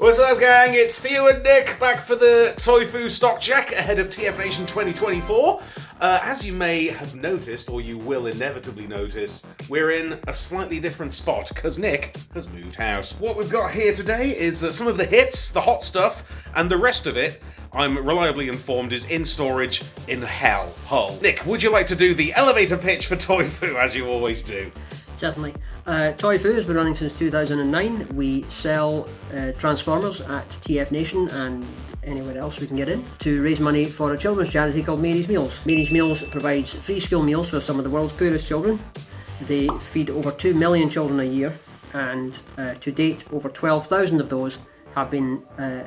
What's up, gang? It's Theo and Nick back for the Toy stock check ahead of TFNation 2024. As you may have noticed, or you will inevitably notice, we're in a slightly different spot because Nick has moved house. What we've got here today is some of the hits, the hot stuff, and the rest of it, I'm reliably informed, is in storage in Hull. Nick, would you like to do the elevator pitch for Toy as you always do? Certainly. Toy has been running since 2009. We sell Transformers at TFNation and anywhere else we can get in to raise money for a children's charity called Mary's Meals. Mary's Meals provides free school meals for some of the world's poorest children. They feed over 2 million children a year, and to date over 12,000 of those have been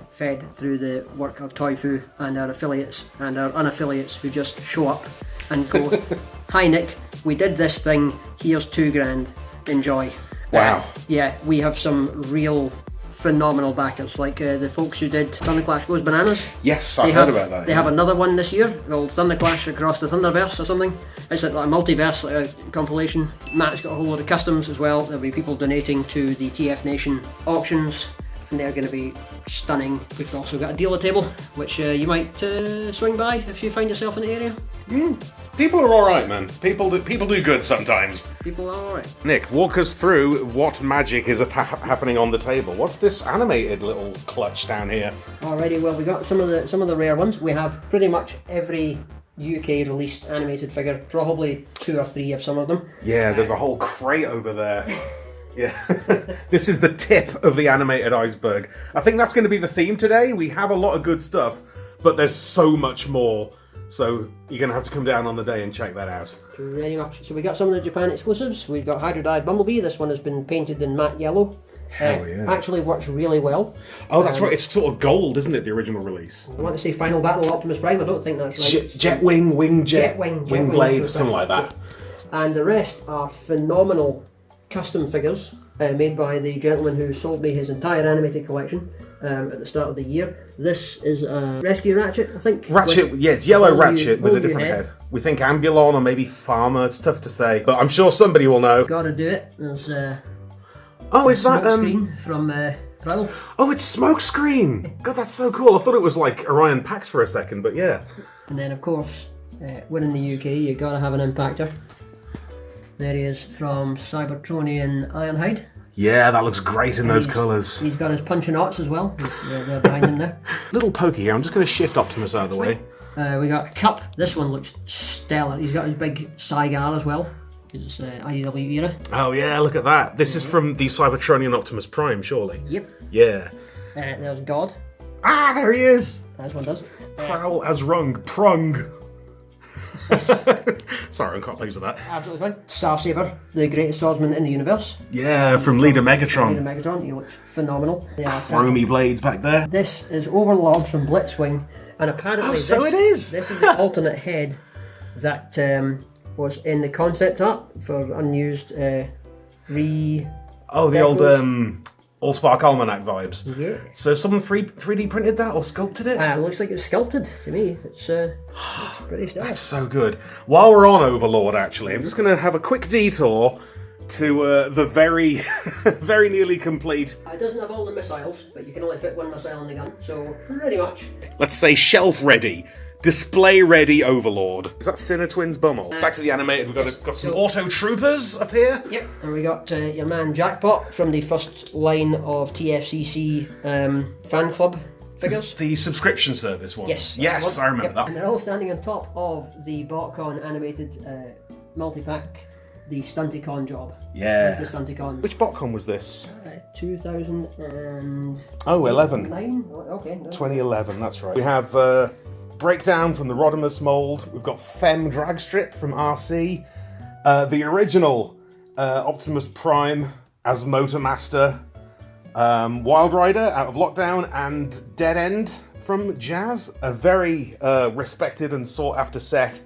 fed through the work of Toy and our affiliates and our unaffiliates who just show up and go, "Hi Nick, we did this thing, here's £2,000, enjoy." Wow. Yeah, we have some real phenomenal backers, like the folks who did Thunderclash Goes Bananas. Yes, I've heard about that. They have another one this year called Thunderclash Across the Thunderverse or something. It's like a multiverse, like a compilation. Matt's got a whole lot of customs as well. There'll be people donating to the TFNation auctions, and they're going to be stunning. We've also got a dealer table, which you might swing by if you find yourself in the area. People are alright, man. People do good sometimes. People are alright. Nick, walk us through what magic is happening on the table. What's this animated little clutch down here? Alrighty, well, we got some of the rare ones. We have pretty much every UK released animated figure, probably 2 or 3 of some of them. Yeah, there's a whole crate over there. Yeah, this is the tip of the animated iceberg. I think that's going to be the theme today. We have a lot of good stuff, but there's so much more. So you're going to have to come down on the day and check that out. Pretty much. So we got some of the Japan exclusives. We've got Hydro-Dyed Bumblebee. This one has been painted in matte yellow. Hell yeah. Actually works really well. Oh, that's right. It's sort of gold, isn't it, the original release? I want to say Final Battle Optimus Prime. I don't think that's right. Jetwing, Wing Blade, something like that. And the rest are phenomenal custom figures made by the gentleman who sold me his entire animated collection at the start of the year. This is a Rescue Ratchet, I think. Ratchet, yeah, it's yellow Ratchet with a different head. We think Ambulon or maybe Farmer. It's tough to say, but I'm sure somebody will know. Gotta do it. There's it's that screen from Primal. Oh, it's Smokescreen. God, that's so cool. I thought it was like Orion Pax for a second, but yeah. And then, of course, we're in the UK. You gotta have an Impactor. There he is from Cybertronian Ironhide. Yeah, that looks great in those colours. He's got his punching knots as well. They're behind him there. Little pokey here. I'm just going to shift Optimus out of the way. We got a Cup. This one looks stellar. He's got his big Saigar as well. It's IDW era. Oh yeah, look at that. This is from the Cybertronian Optimus Prime, surely. Yep. Yeah. There's God. Ah, there he is. This one does. Prowl as rung. Prung. Sorry, I can't please with that. Absolutely fine. Starsaber, the greatest swordsman in the universe. Yeah, from Leader Megatron. Leader Megatron, he looks phenomenal. Chromy blades back there. This is Overlord from Blitzwing, and apparently it is. This is the alternate head that was in the concept art for unused the old Allspark Almanac vibes. Yeah. So someone 3D printed that or sculpted it? It looks like it's sculpted to me. It's pretty stylish. That's so good. While we're on Overlord, actually, I'm just going to have a quick detour to the very, very nearly complete... It doesn't have all the missiles, but you can only fit one missile in the gun, so pretty much. Let's say shelf-ready. Display-ready Overlord. Is that Sinner Twins Bummel? Back to the animated, we've got some Auto Troopers up here. Yep, and we got your man Jackpot from the first line of TFCC fan club figures. The subscription service one? Yes, I remember that. And they're all standing on top of the BotCon animated multi-pack, the Stunticon job. Yeah. The Stunticon. Which BotCon was this? 2000 11. 9? Okay. No. 2011, that's right. We have... Breakdown from the Rodimus mold. We've got Femme Dragstrip from RC. The original Optimus Prime as Motormaster. Wild Rider out of Lockdown and Dead End from Jazz. A very respected and sought after set.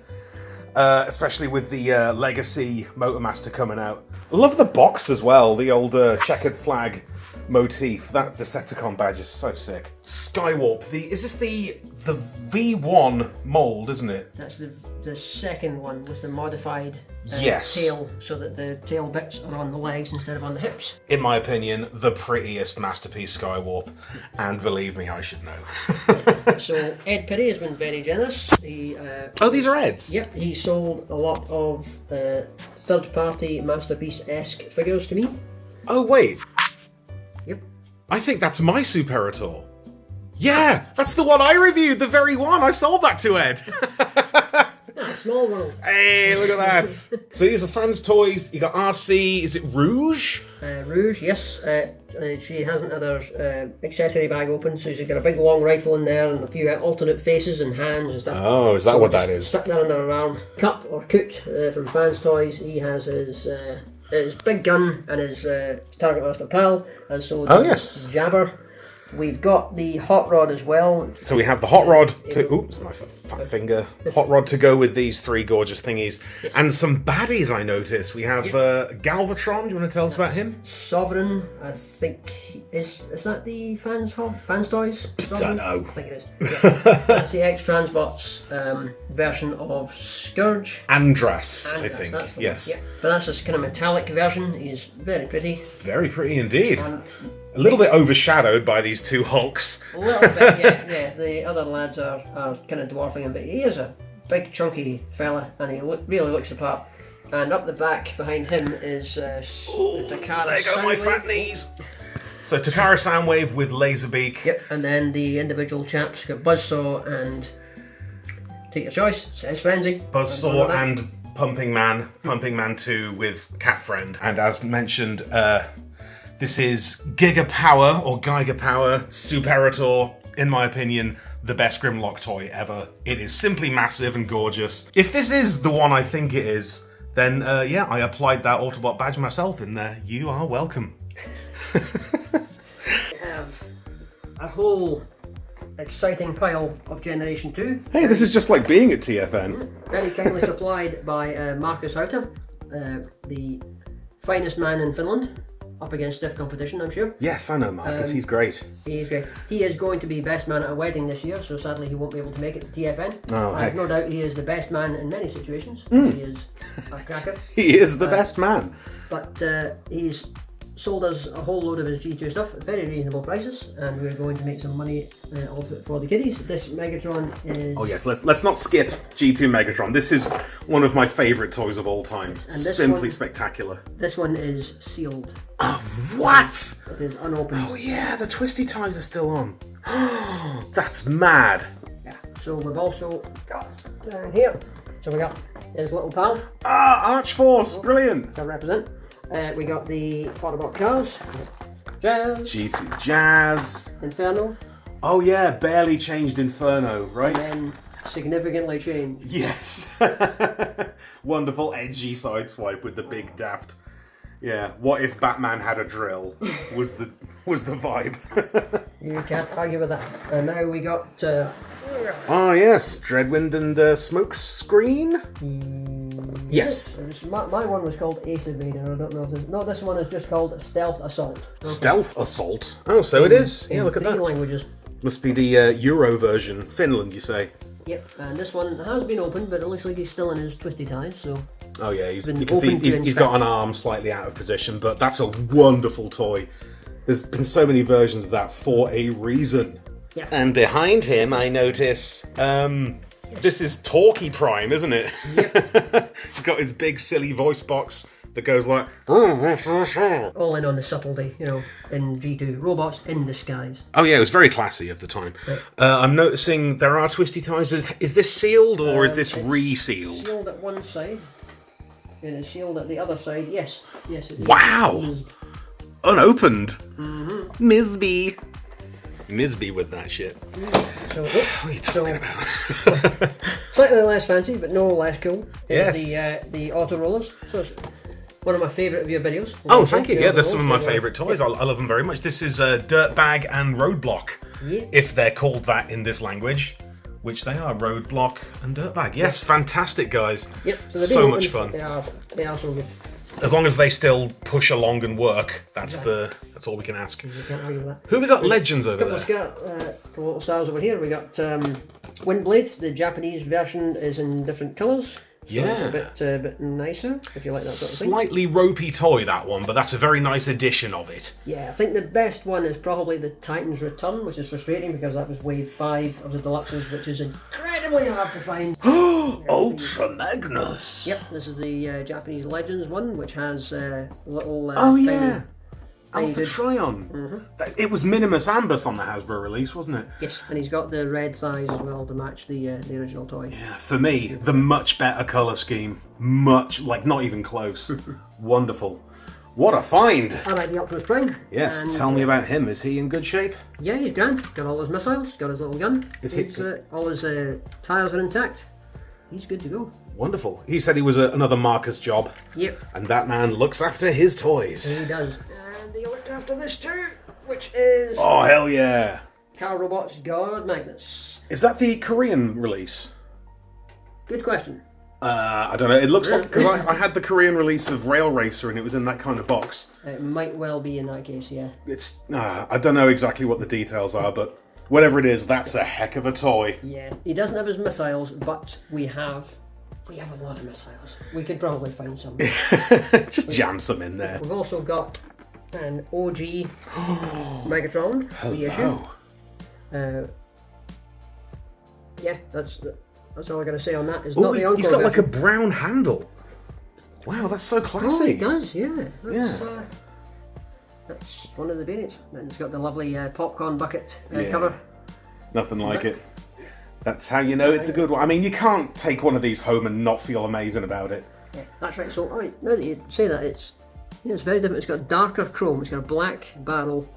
Especially with the Legacy Motormaster coming out. I love the box as well. The old checkered flag motif. That Decepticon badge is so sick. Skywarp. Is this the V1 mold, isn't it? That's the second one with the modified Yes. tail, so that the tail bits are on the legs instead of on the hips. In my opinion, the prettiest masterpiece Skywarp, and believe me, I should know. So Ed Perry has been very generous. He Oh, these are Ed's? Yep, he sold a lot of third-party masterpiece-esque figures to me. Oh, wait. Yep. I think that's my Superator. Yeah, that's the one I reviewed, the very one. I sold that to Ed. Small world. Hey, look at that. So these are fans' toys. You got RC, is it Rouge? Rouge, yes. She hasn't had her accessory bag open, so she's got a big long rifle in there and a few alternate faces and hands and stuff. Oh, is that what that is? Stuck there under her arm. Cup, or Cook, from Fans Toys. He has his big gun and his Target Master pal, and so does Jabber. We've got the hot rod as well. So we have the hot rod to... Oops, my fat finger. Hot rod to go with these three gorgeous thingies. Yes. And some baddies, I noticed. We have Galvatron. Do you want to tell us about him? Sovereign, I think... Is that the Fans Toys? Sovereign? I don't know. I think it is. Yeah. That's the X-Transbots version of Scourge. Andras, I think. Yes. Yeah. But that's this kind of metallic version. He's very pretty. Very pretty indeed. A little bit overshadowed by these two Hulks. A little bit, yeah. The other lads are kind of dwarfing him, but he is a big, chunky fella, and he really looks the part. And up the back behind him is Takara. There go my fat knees. So Takara Soundwave with Laserbeak. Yep, and then the individual chaps got Buzzsaw and take your choice. Says Frenzy. Buzzsaw and Pumping Man 2 with Cat Friend. And as mentioned, this is Giga Power or Geiger Power Superator, in my opinion, the best Grimlock toy ever. It is simply massive and gorgeous. If this is the one I think it is, then yeah, I applied that Autobot badge myself in there. You are welcome. We have a whole exciting pile of Generation 2. Hey, this is just like being at TFN. Very kindly supplied by Marcus Hauta, the finest man in Finland. Up against stiff competition, I'm sure. Yes, I know Marcus, he's great. He's great. He is going to be best man at a wedding this year, so sadly he won't be able to make it to TFN. Oh, I have no doubt he is the best man in many situations, because he is a cracker. He is the best man. But he's sold us a whole load of his G2 stuff at very reasonable prices, and we're going to make some money off it for the kiddies. This Megatron is... Oh yes, let's not skip G2 Megatron. This is one of my favourite toys of all time. Simply spectacular. This one is sealed. Oh, what? It is unopened. Oh yeah, the twisty ties are still on. That's mad. Yeah, so we've also got down here. So we got his little pal. Ah, Archforce, brilliant. To represent. We got the Autobot cars. Jazz. G2 Jazz. Inferno. Oh yeah, barely changed Inferno, right? And then significantly changed. Yes. Wonderful edgy sideswipe with the big daft. Yeah, what if Batman had a drill? Was the vibe. You can't argue with that. And now we got. Oh yes, Dreadwind and Smokescreen. Yes. My one was called Ace Evader. I don't know if this. No, this one is just called Stealth Assault. Okay. Stealth Assault. Oh, so it is. Yeah, look at that. 3 languages. Must be the Euro version. Finland, you say? Yep. And this one has been opened, but it looks like he's still in his twisty ties. So. Oh yeah, you can see he's got an arm slightly out of position, but that's a wonderful toy. There's been so many versions of that for a reason. Yeah. And behind him, I notice, this is Talkie Prime, isn't it? Yep. He's got his big silly voice box that goes like... All in on the subtlety, you know, in G2. Robots in disguise. Oh yeah, it was very classy of the time. Right. I'm noticing there are twisty ties. Is this sealed or is this re-sealed? Sealed at one side. And it's sealed at the other side. Yes. Yes, it is. Wow! Unopened. Mm-hmm. Misby with that shit. So, what are you talking about? Slightly less fancy, but no less cool, is yes. the auto rollers. So it's one of my favourite of your videos. Oh, thank you. Yeah, they're some of my favourite toys. I love them very much. This is Dirtbag and Roadblock, if they're called that in this language. Which they are, Roadblock and Dirtbag. Yes, fantastic guys. Yep. So much fun. They are so good. As long as they still push along and work, that's all we can ask. You can't argue with that. Who we got legends over Couple there? of little styles over here. We got Windblade. The Japanese version is in different colours. So it's a bit nicer, if you like that sort of thing. Slightly ropey toy, that one, but that's a very nice edition of it. Yeah, I think the best one is probably the Titan's Return, which is frustrating because that was wave 5 of the deluxes, which is incredibly hard to find. Ultra Magnus! Yep, this is the Japanese Legends one, which has little Oh, tiny Alpha dude. Trion. It was Minimus Ambus on the Hasbro release, wasn't it? Yes, and he's got the red thighs as well to match the original toy. Yeah, for me, the much better colour scheme. Much, like, not even close. Wonderful. What a find! I like the Optimus Prime. Yes, And, tell me about him. Is he in good shape? Yeah, he's grand. Got all his missiles, got his little gun. All his tiles are intact. He's good to go. Wonderful. He said he was another Marcus job. Yep. And that man looks after his toys. He does. And they looked after this too, which is Oh, hell yeah. Car Robots God Magnus. Is that the Korean release? Good question. I don't know. It looks like, because I had the Korean release of Rail Racer and it was in that kind of box. It might well be in that case, yeah. It's, I don't know exactly what the details are, but whatever it is, that's a heck of a toy. Yeah. He doesn't have his missiles, but we have a lot of missiles. We could probably find some. Just jam some in there. We've also got an OG Megatron reissue. Yeah, that's all I got to say on that. It's not the Encore he's got like a version. brown handle. Wow, that's so Oh, classy. it does, yeah. That's one of the variants. And it's got the lovely popcorn bucket cover. Nothing like it. That's how you know it's a good one. I mean, you can't take one of these home and not feel amazing about it. Yeah, that's right. So, now that you say that, it's very different. It's got darker chrome. It's got a black barrel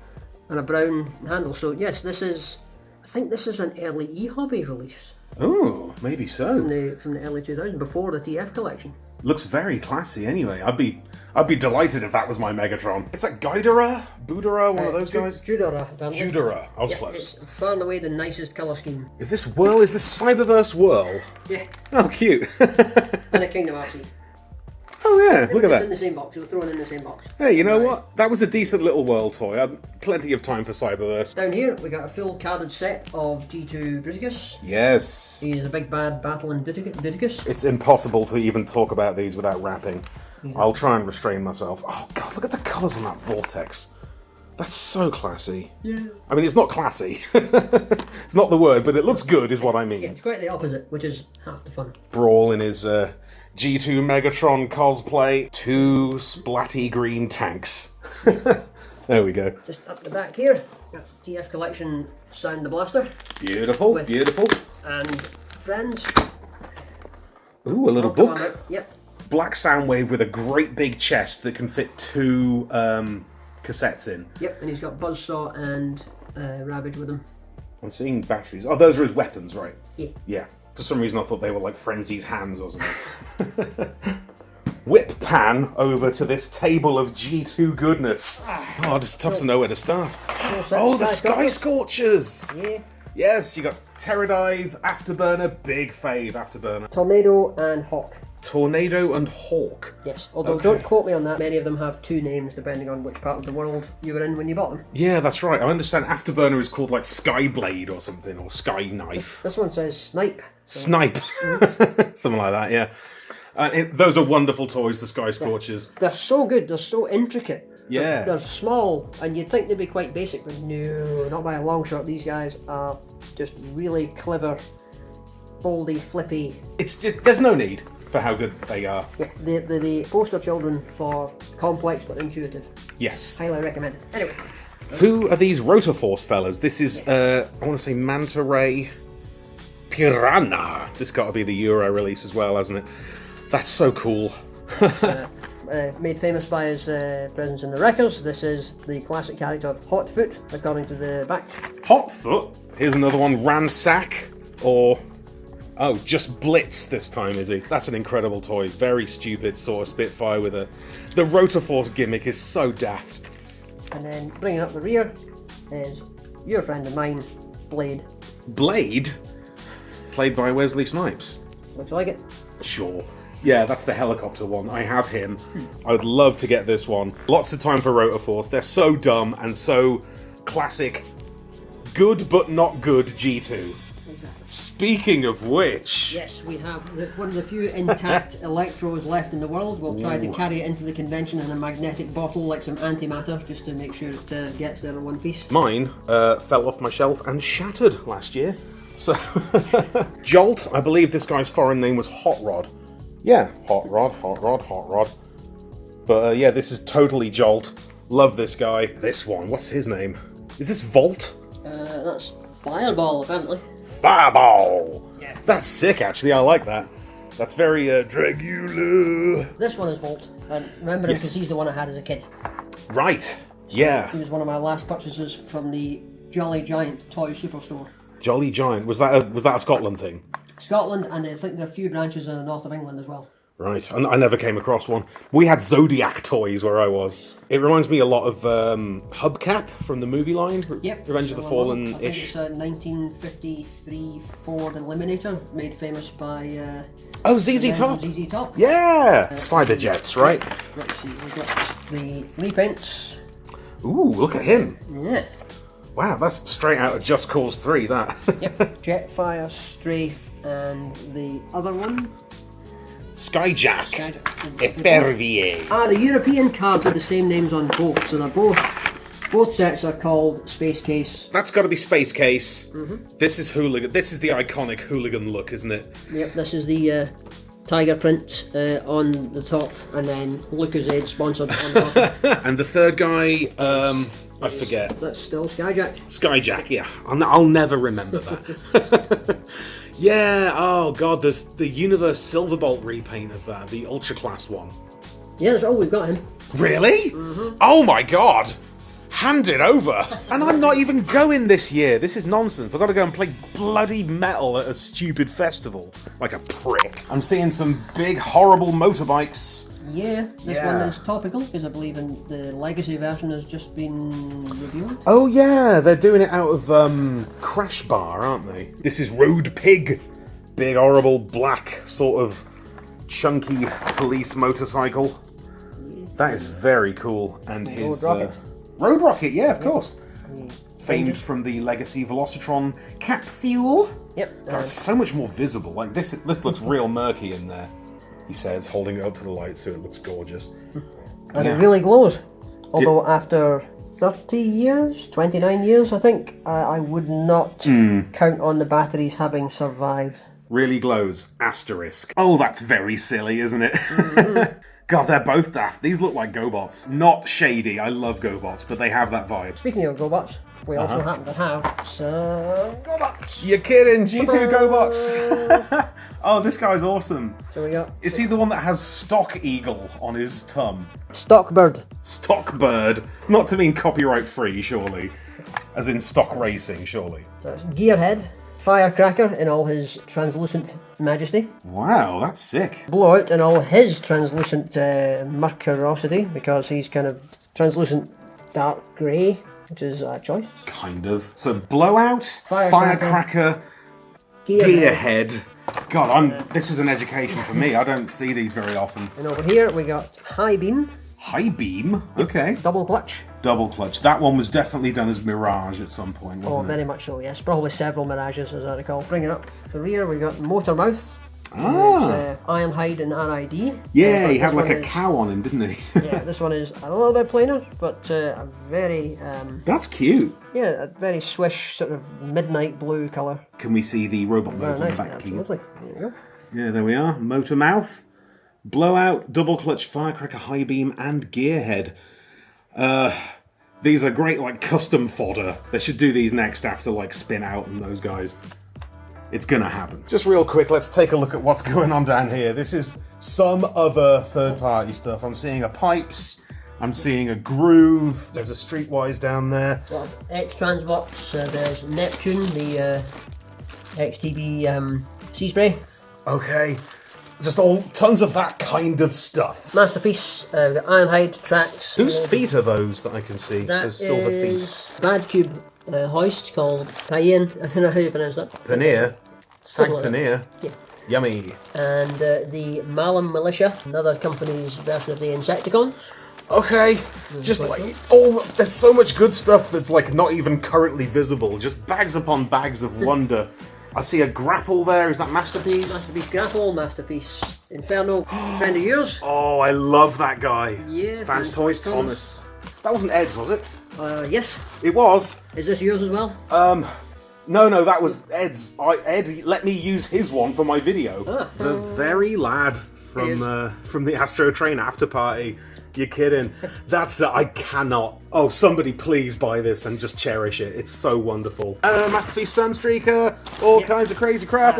and a brown handle. So, yes, I think this is an early e-hobby release. Oh, maybe so. From the early 2000s, before the TF collection. Looks very classy anyway. I'd be delighted if that was my Megatron. It's like Gaidara? Budara, one of those guys? Judora, apparently. Judara. I was Yeah, close. it's far and away the nicest colour scheme. Is this Cyberverse Whirl? Yeah, Oh, cute. and a Kingdom Hearts. Oh yeah, look at Just in that. the same box. It was thrown in the same box. Hey, you know what? That was a decent little world toy. I had plenty of time for Cyberverse. Down here, we got a full carded set of G2 Bruticus. Yes. He's a big bad battling Bruticus. It's impossible to even talk about these without rapping. I'll try and restrain myself. Oh god, look at the colours on that Vortex. That's so classy. Yeah. I mean, it's not classy. It's not the word, but it looks good is what I mean. Yeah, it's quite the opposite, which is half the fun. Brawl in his G2 Megatron cosplay. 2 splatty green tanks. There we go. Just up the back here, got TF Collection Sound the Blaster. Beautiful, beautiful. And Friends. Ooh, a little Come on book. out. Yep. Black Soundwave with a great big chest that can fit 2 cassettes in. Yep, and he's got Buzzsaw and Ravage with him. I'm seeing batteries. Oh, those are his weapons, right? Yeah. Yeah. For some reason, I thought they were like Frenzy's hands or something. Whip pan over to this table of G2 goodness. Oh, it's tough to know where to start. Oh, the Sky Scorchers! Yeah. Yes, you got Pterodive, Afterburner, big fave Afterburner. Tornado and Hawk. Tornado and Hawk. Yes, although Okay. don't quote me on that. Many of them have 2 names depending on which part of the world you were in when you bought them. Yeah, that's right. I understand Afterburner is called like Skyblade or something, or Sky Knife. This one says Snipe. Snipe. Something like that, yeah. Those are wonderful toys, the Sky Scorchers. They're so good, they're so intricate. Yeah. They're small, and you'd think they'd be quite basic, but no, not by a long shot. These guys are just really clever, foldy, flippy. It's just, there's no need for how good they are. Yeah, they're the poster children for complex but intuitive. Yes. Highly recommended. Anyway, Who are these Rotoforce fellas? This is, I want to say Manta Ray Piranha. This got to be the Euro release as well, hasn't it? That's so cool. made famous by his presence in the Wreckers, this is the classic character Hotfoot, according to the back. Hotfoot. Here's another one. Ransack. Or, oh, just Blitz this time, is he? That's an incredible toy. Very stupid sort of Spitfire with a... The Rotoforce gimmick is so daft. And then bringing up the rear is your friend of mine, Blade. Blade? Played by Wesley Snipes. Looks like it. Sure. Yeah, that's the helicopter one. I have him. I would love to get this one. Lots of time for Rotorforce. They're so dumb and so classic, good but not good G2. Speaking of which... Yes, we have one of the few intact Electros left in the world. We'll try to carry it into the convention in a magnetic bottle like some antimatter, just to make sure it gets there in one piece. Mine fell off my shelf and shattered last year. So, Jolt, I believe this guy's foreign name was Hot Rod. Yeah, Hot Rod. But yeah, this is totally Jolt. Love this guy. This one, what's his name? Is this Volt? That's Fireball, apparently. Fireball! Yeah. That's sick, actually. I like that. That's very Dragula. This one is Volt. And remember him because he's the one I had as a kid. Right. Yeah. He was one of my last purchases from the Jolly Giant toy superstore. Jolly Giant. Was that a Scotland thing? Scotland, and I think there are a few branches in the north of England as well. Right, I never came across one. We had Zodiac toys where I was. It reminds me a lot of Hubcap from the movie line. Yep. Revenge of the Fallen-ish. I think it's a 1953 Ford Eliminator, made famous by... ZZ Top. ZZ Top. Yeah! Cyber Jets, right? Let's see, we've got the repaints. Ooh, look at him. Yeah. Wow, that's straight out of Just Cause 3, that. Yep. Jetfire, Strafe, and the other one... Skyjack. Epervier. The European cards have the same names on both, so they're both sets are called Space Case. That's got to be Space Case. This is Hooligan. This is the iconic Hooligan look, isn't it? Yep, this is the tiger print on the top, and then Lucozade sponsored on top. And the third guy, I forget. That's still Skyjack. Skyjack, yeah. I'll never remember that. Yeah, oh god, there's the Universe Silverbolt repaint of that, the Ultra Class one. Yeah, that's all we've got him. Really? Oh my god! Hand it over! And I'm not even going this year. This is nonsense. I've got to go and play bloody metal at a stupid festival. Like a prick. I'm seeing some big, horrible motorbikes. Yeah, this one is topical, because I believe in the Legacy version has just been reviewed. Oh yeah, they're doing it out of Crash Bar, aren't they? This is Road Pig. Big, horrible, black, sort of chunky police motorcycle. That is very cool. And his... Road Rocket, yeah, of course. Famed from the Legacy Velocitron capsule. Yep. God, it's so much more visible. Like, this looks real murky in there. He says, holding it up to the light so it looks gorgeous. And it really glows. Although after 30 years, 29 years, I think, I would not count on the batteries having survived. Really glows. Asterisk. Oh, that's very silly, isn't it? God, they're both daft. These look like GoBots. Not shady. I love GoBots, but they have that vibe. Speaking of GoBots, we also happen to have some GoBots. You're kidding, G2 GoBots. Oh, this guy's awesome. So we got... Is he the one that has Stock Eagle on his tum? Stockbird. Stockbird. Not to mean copyright free, surely. As in stock racing, surely. That's Gearhead. Firecracker in all his translucent majesty. Wow, that's sick. Blowout in all his translucent mercurosity, because he's kind of translucent dark grey, which is a choice. Kind of. So Blowout, Firecracker, Gearhead. God, this is an education for me. I don't see these very often. And over here we got High Beam. High Beam? Okay. Double Clutch. Double Clutch. That one was definitely done as Mirage at some point, wasn't it? Oh, very much so, yes. Probably several Mirages, as I recall. Bringing up the rear, we got Motor Mouth. Ironhide and RID. Yeah, he had like a cow on him, didn't he? Yeah, this one is a little bit plainer, but a very... That's cute. Yeah, a very swish, sort of midnight blue colour. Can we see the robot modes on the back? Absolutely. There you go. Yeah, there we are. Motor Mouth, Blowout, Double Clutch, Firecracker, High Beam, and Gearhead. These are great, like, custom fodder. They should do these next after, like, Spin Out and those guys. It's gonna happen. Just real quick, let's take a look at what's going on down here. This is some other third-party stuff. I'm seeing a Pipes. I'm seeing a Groove. There's a Streetwise down there. A lot of X-Transbots. There's Neptune, the XTB Sea Spray. Okay. Just all tons of that kind of stuff. Masterpiece, the Ironhide tracks. Whose feet are those that I can see? That silver is feet. Bad Cube hoist called Payen. I don't know how you pronounce that. Paneer? Sag Something like Paneer? Yeah. Yummy. And the Malum Militia, another company's version of the Insecticons. Okay, just like there's so much good stuff that's like not even currently visible. Just bags upon bags of wonder. I see a grapple there. Is that Masterpiece? Masterpiece Grapple, Masterpiece Inferno, friend of yours. Oh, I love that guy. Yeah, Vance Toys Thomas. That wasn't Ed's, was it? Yes. It was. Is this yours as well? No, that was Ed's. Ed let me use his one for my video. The very lad from the Astro Train after party. You're kidding. That's I cannot. Oh, somebody please buy this and just cherish it. It's so wonderful. Masterpiece Sunstreaker, all kinds of crazy crap.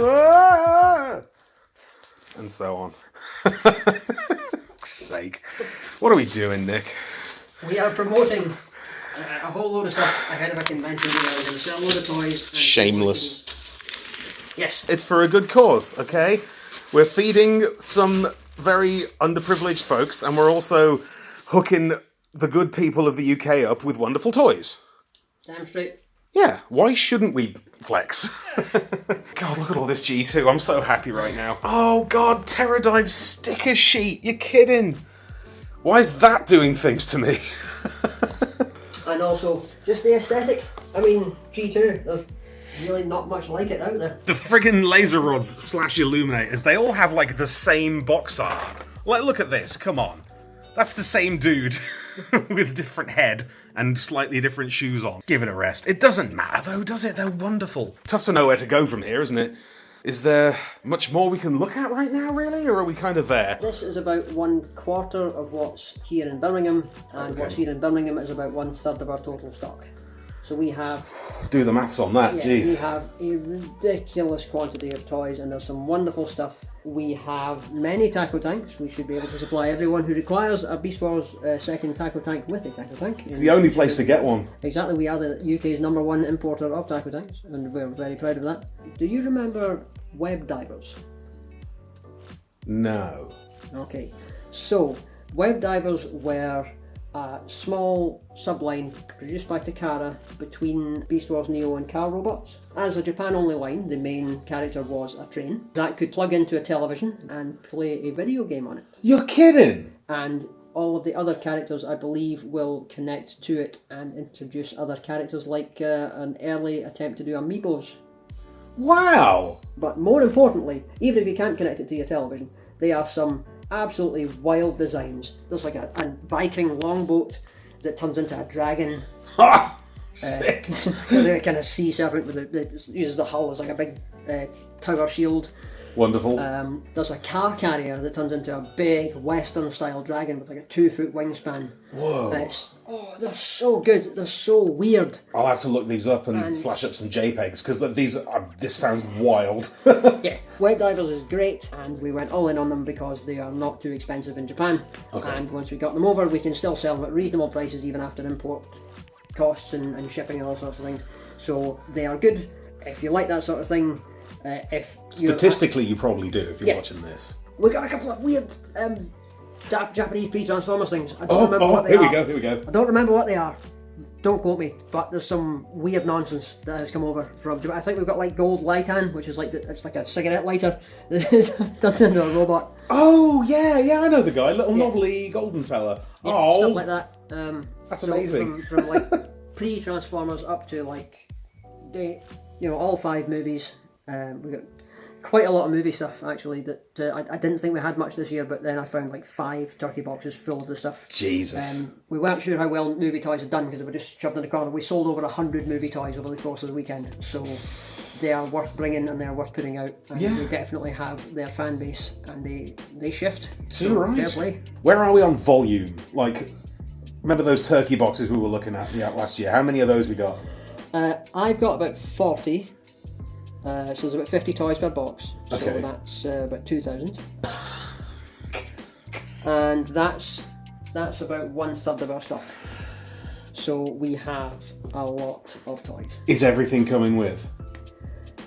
And so on. For sake. What are we doing, Nick? We are promoting a whole load of stuff ahead of a convention. We're going to sell a load of toys. And Shameless. Yes. It's for a good cause, okay? We're feeding some very underprivileged folks, and we're also hooking the good people of the UK up with wonderful toys. Damn straight. Yeah, why shouldn't we flex? God, look at all this G2. I'm so happy right now. Oh God, Terradive sticker sheet. You're kidding. Why is that doing things to me? And also, just the aesthetic. I mean, G2, there's really not much like it out there. The friggin' laser rods / illuminators, they all have like the same box art. Like, look at this, come on. That's the same dude with different head and slightly different shoes on. Give it a rest. It doesn't matter though, does it? They're wonderful. Tough to know where to go from here, isn't it? Is there much more we can look at right now, really? Or are we kind of there? This is about 1/4 of what's here in Birmingham, and what's here in Birmingham is about 1/3 of our total stock. So we have... Do the maths on that, jeez. We have a ridiculous quantity of toys, and there's some wonderful stuff. We have many taco tanks. We should be able to supply everyone who requires a Beast Wars second taco tank with a taco tank. It's the only place to get one. Exactly, we are the UK's #1 importer of taco tanks, and we're very proud of that. Do you remember web divers? No. Okay, so web divers were a small subline produced by Takara between Beast Wars Neo and Car Robots. As a Japan-only line, the main character was a train that could plug into a television and play a video game on it. You're kidding! And all of the other characters, I believe, will connect to it and introduce other characters, like an early attempt to do amiibos. Wow! But more importantly, even if you can't connect it to your television, they are some absolutely wild designs. There's like a Viking longboat that turns into a dragon. Ha! Sick! A kind of sea serpent that uses the hull as like a big tower shield. Wonderful. There's a car carrier that turns into a big Western style dragon with like a 2-foot wingspan. Whoa. They're so good. They're so weird. I'll have to look these up and flash up some JPEGs, because this sounds wild. Yeah, Web Divers is great, and we went all in on them because they are not too expensive in Japan. Okay. And once we got them over, we can still sell them at reasonable prices even after import costs and shipping and all sorts of things. So they are good. If you like that sort of thing, Statistically, you probably do if you're watching this. We got a couple of weird Japanese pre-Transformers things. I don't remember what they are. Here we go. I don't remember what they are. Don't quote me, but there's some weird nonsense that has come over from Japan. I think we've got like gold lightan, which is like it's like a cigarette lighter that's into a robot. Oh yeah, I know the guy, little knobbly golden fella. Yeah, stuff like that. That's amazing. From like pre-Transformers up to like all 5 movies. We got quite a lot of movie stuff actually that I didn't think we had much this year, but then I found like 5 turkey boxes full of the stuff. Jesus. We weren't sure how well movie toys had done because they were just shoved in the corner. We sold over 100 movie toys over the course of the weekend, so they are worth bringing and they're worth putting out, and they definitely have their fan base, and they shift. So right. Fair play. Where are we on volume? Like, remember those turkey boxes we were looking at last year? How many of those we got? I've got about 40. So there's about 50 toys per box, so that's about 2,000. And that's about 1/3 of our stock. So we have a lot of toys. Is everything coming with?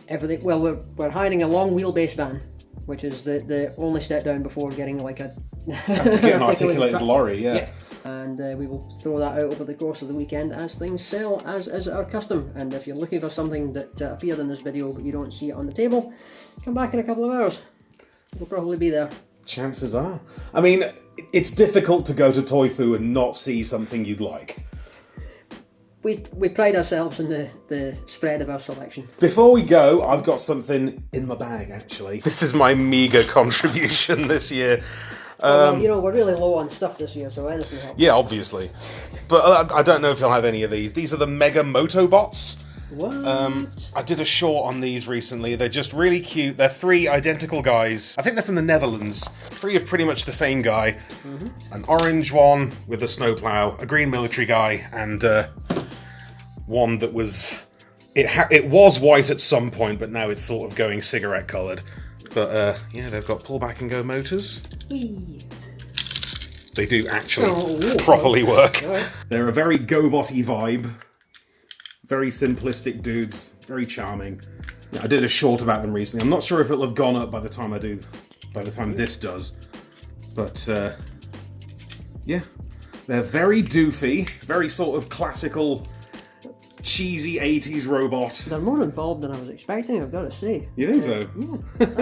Everything. Well, we're hiring a long wheelbase van, which is the only step down before getting like a have to get an articulated lorry, yeah. and we will throw that out over the course of the weekend as things sell, as is our custom. And if you're looking for something that appeared in this video but you don't see it on the table, come back in a couple of hours. It'll probably be there. Chances are. I mean, it's difficult to go to Toy Foo and not see something you'd like. We pride ourselves in the spread of our selection. Before we go, I've got something in my bag, actually. This is my meagre contribution this year. Well, you know, we're really low on stuff this year, so anything helps. Yeah, obviously. But I don't know if you'll have any of these. These are the Mega Motobots. What? I did a short on these recently. They're just really cute. They're 3 identical guys. I think they're from the Netherlands. 3 of pretty much the same guy. Mm-hmm. An orange one with a snowplow, a green military guy, and one that was... It was white at some point, but now it's sort of going cigarette coloured. But yeah, they've got pull back and go motors. Whee. They do actually properly work. Right. They're a very GoBot-y vibe. Very simplistic dudes, very charming. Yeah, I did a short about them recently. I'm not sure if it'll have gone up by the time this does. But yeah, they're very doofy, very sort of classical, cheesy 80s robot. They're more involved than I was expecting, I've got to say. You think so? Yeah,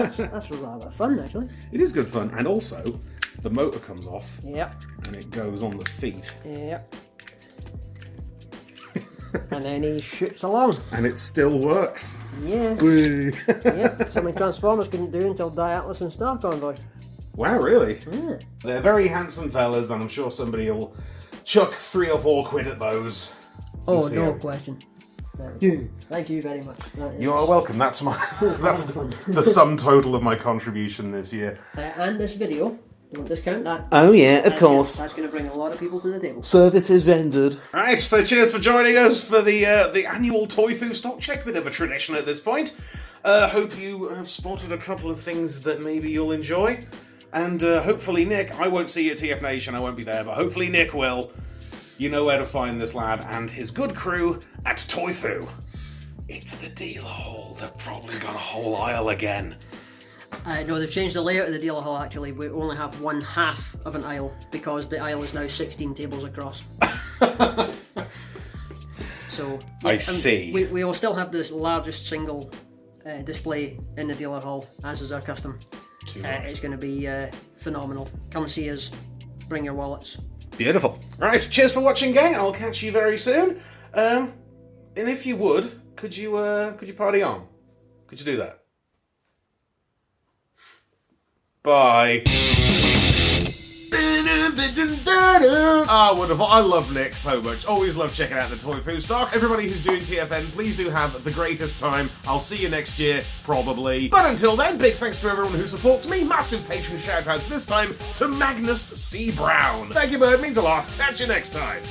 that's rather fun, actually. It is good fun, and also the motor comes off. Yep. And it goes on the feet. Yep. And then he shoots along. And it still works. Yeah. Whee. Yeah. Something Transformers couldn't do until Atlas and Star Convoy. Wow, really? Yeah. They're very handsome fellas, and I'm sure somebody will chuck 3 or 4 quid at those. Oh, no question. Yeah. Thank you very much. You are welcome. That's the sum total of my contribution this year. And this video. Don't discount that. Oh yeah, of course. That's going to bring a lot of people to the table. Service is rendered. Alright, so cheers for joining us for the annual Toy Foo stock check. Bit of a tradition at this point. Hope you have spotted a couple of things that maybe you'll enjoy. And hopefully Nick, I won't see you at TFNation, I won't be there, but hopefully Nick will. You know where to find this lad and his good crew at Toy Foo. It's the dealer hall. They've probably got a whole aisle again. No, they've changed the layout of the dealer hall, actually. We only have 1/2 of an aisle, because the aisle is now 16 tables across. So yeah, I see. We will still have the largest single display in the dealer hall, as is our custom. It's going to be phenomenal. Come see us. Bring your wallets. Beautiful. Right, cheers for watching, gang. I'll catch you very soon. And if you would, could you party on? Could you do that? Bye. Ah, wonderful. I love Nick so much. Always love checking out the Toy Foo stock. Everybody who's doing TFN, please do have the greatest time. I'll see you next year, probably. But until then, big thanks to everyone who supports me. Massive patron shout-outs this time to Magnus C. Brown. Thank you, Bird. Means a lot. Catch you next time.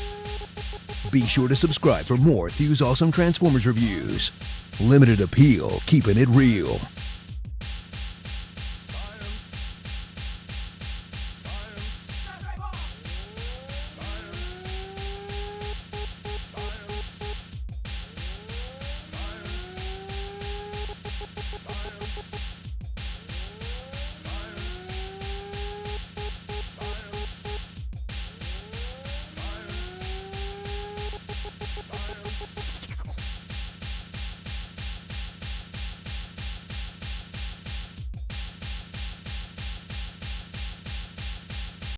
Be sure to subscribe for more Thew's Awesome Transformers reviews. Limited appeal, keeping it real.